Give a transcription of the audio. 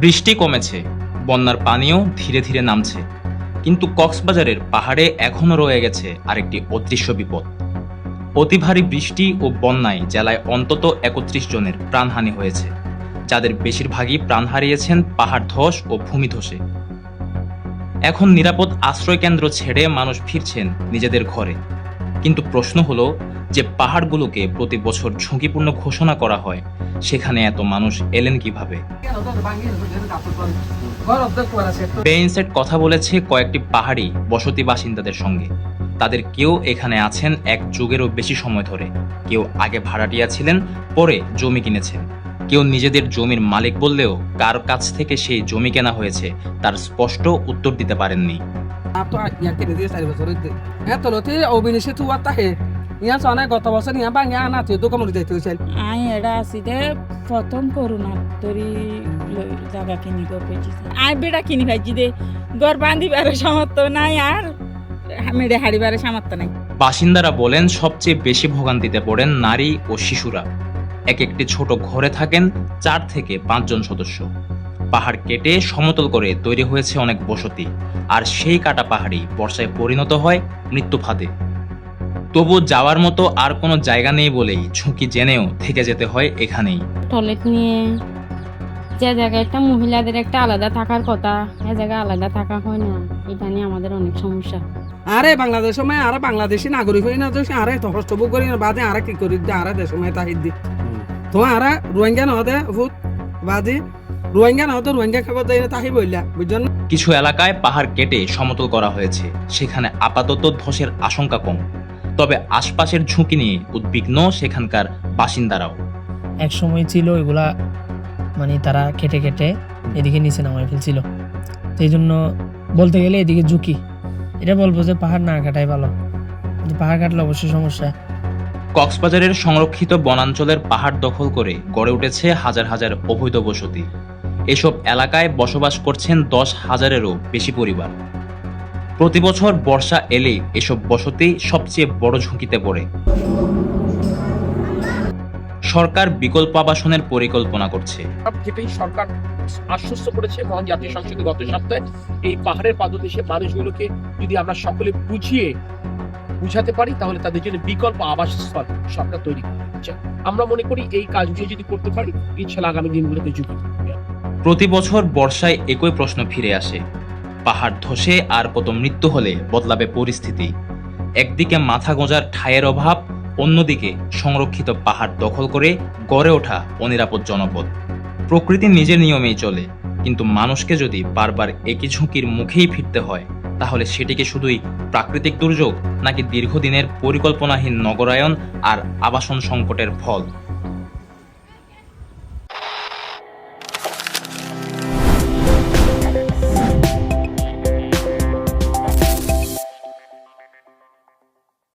বৃষ্টি কমেছে, বন্যার পানিও ধীরে ধীরে নামছে, কিন্তু কক্সবাজারের পাহাড়ে এখনো রয়ে গেছে আরেকটি অদৃশ্য বিপদ। অতি ভারী বৃষ্টি ও বন্যায় জেলায় অন্তত ৩১ জনের প্রাণহানি হয়েছে, যাদের বেশিরভাগই প্রাণ হারিয়েছেন পাহাড় ধস ও ভূমিধসে। এখন নিরাপদ আশ্রয়কেন্দ্র ছেড়ে মানুষ ফিরছেন নিজেদের ঘরে, কিন্তু প্রশ্ন হলো যে পাহাড়গুলোকে প্রতি বছর ঝুঁকিপূর্ণ ঘোষণা করা হয়, সেখানে এত মানুষ এলেন কিভাবে? বেইনসেট কথা বলেছে কয়েকটি পাহাড়ি বসতি বাসিন্দাদের সঙ্গে। তাদের কেউ এখানে আছেন এক যুগেরও বেশি সময় ধরে, কেউ আগে ভাড়াটিয়া ছিলেন, পরে জমি কিনেছেন। কেউ নিজেদের জমির মালিক বললেও কার কাছ থেকে সেই জমি কেনা হয়েছে তার স্পষ্ট উত্তর দিতে পারেননি। গত বছর প্রথম করোনা তরি জায়গা কিনি আই বেড়া কিনি ভাইছি দে গড় বাঁধিবার সামর্থ্য নাই আর মেরে হারিবার সামর্থ্য নাই। বাসিন্দারা বলেন সবচেয়ে বেশি ভোগান্তিতে পড়েন নারী ও শিশুরা। এক একটি ছোট ঘরে থাকেন ৪ থেকে ৫ জন সদস্য। পাহাড় কেটে সমতল করে তৈরি হয়েছে অনেক বসতি, আর সেই কাটা পাহাড়ি বর্ষায় পরিণত হয় মৃত্যু ফাঁদে। তবু যাওয়ার মতো আর কোনো জায়গা নেই বলেই ঝুঁকি জেনেও থেকে যেতে হয় এখানেই। টয়লেট নিয়ে যে জায়গায় একটা মহিলাদের একটা আলাদা থাকার কথা, এ জায়গায় আলাদা থাকা হয় না, এটা নিয়ে আমাদের অনেক সমস্যা। আরে বাংলাদেশ সময় আরে বাংলাদেশি নাগরিক হই না তো আরে কষ্ট ভোগ করি না বাদে আরে কি করি আরে দেশ সময় তাহিদ দি তো আরে রোহিঙ্গা নহদে ভূত বাদি রোহিঙ্গা নহতো রোহিঙ্গা খাবার দেয় না তাহি বললা বুঝছেন। কিছু এলাকায় পাহাড় কেটে সমতল করা হয়েছে, সেখানে আপাতত ধসের আশঙ্কা কম, তবে আশপাশের ঝুঁকি নিয়ে উদ্বিগ্ন সেখানকার বাসিন্দারাও। এক সময় ছিল এগুলা মানে তারা কেটে কেটে এদিকে নিচে নামায় ফেলছিল, সেই জন্য বলতে গেলে এদিকে ঝুঁকি। এটা বলবো যে পাহাড় না কাটাই ভালো, পাহাড় কাটলে অবশ্যই সমস্যা। কক্সবাজারের সংরক্ষিত বনাঞ্চলের পাহাড় দখল করে গড়ে উঠেছে হাজার হাজার অবৈধ বসতি। এসব এলাকায় বসবাস করছেন ১০,০০০-এরও বেশি পরিবার। প্রতি বছর বর্ষা এলে এসব বসতি সবচেয়ে বড় ঝুঁকিতে পড়ে। সরকার বিকল্প আবাসনের পরিকল্পনা করছে। যেটাই সরকার আশ্বস্ত করেছে মহান জাতীয় সংসদে গত সপ্তাহে, এই পাহাড়ের পাদদেশে মানুষগুলোকে যদি আমরা সকলে বুঝাতে পারি তাহলে তাদের জন্য বিকল্প আবাসস্থল সরকার তৈরি করছে। আমরা মনে করি এই কাজগুলো যদি করতে পারি ইনশাআল্লাহ আগামী দিনগুলোতে ঝুঁকি। প্রতি বছর বর্ষায় একই প্রশ্ন ফিরে আসে, পাহাড় ধসে আর কত মৃত্যু হলে বদলাবে পরিস্থিতি। একদিকে মাথা গোঁজার ঠাঁইয়ের অভাব, অন্যদিকে সংরক্ষিত পাহাড় দখল করে গড়ে ওঠা অনিরাপদ জনপদ। প্রকৃতি নিজের নিয়মেই চলে, কিন্তু মানুষকে যদি বারবার একই ঝুঁকির মুখেই ফিরতে হয়, তাহলে সেটিকে শুধুই প্রাকৃতিক দুর্যোগ নাকি দীর্ঘদিনের পরিকল্পনাহীন নগরায়ন আর আবাসন সংকটের ফল?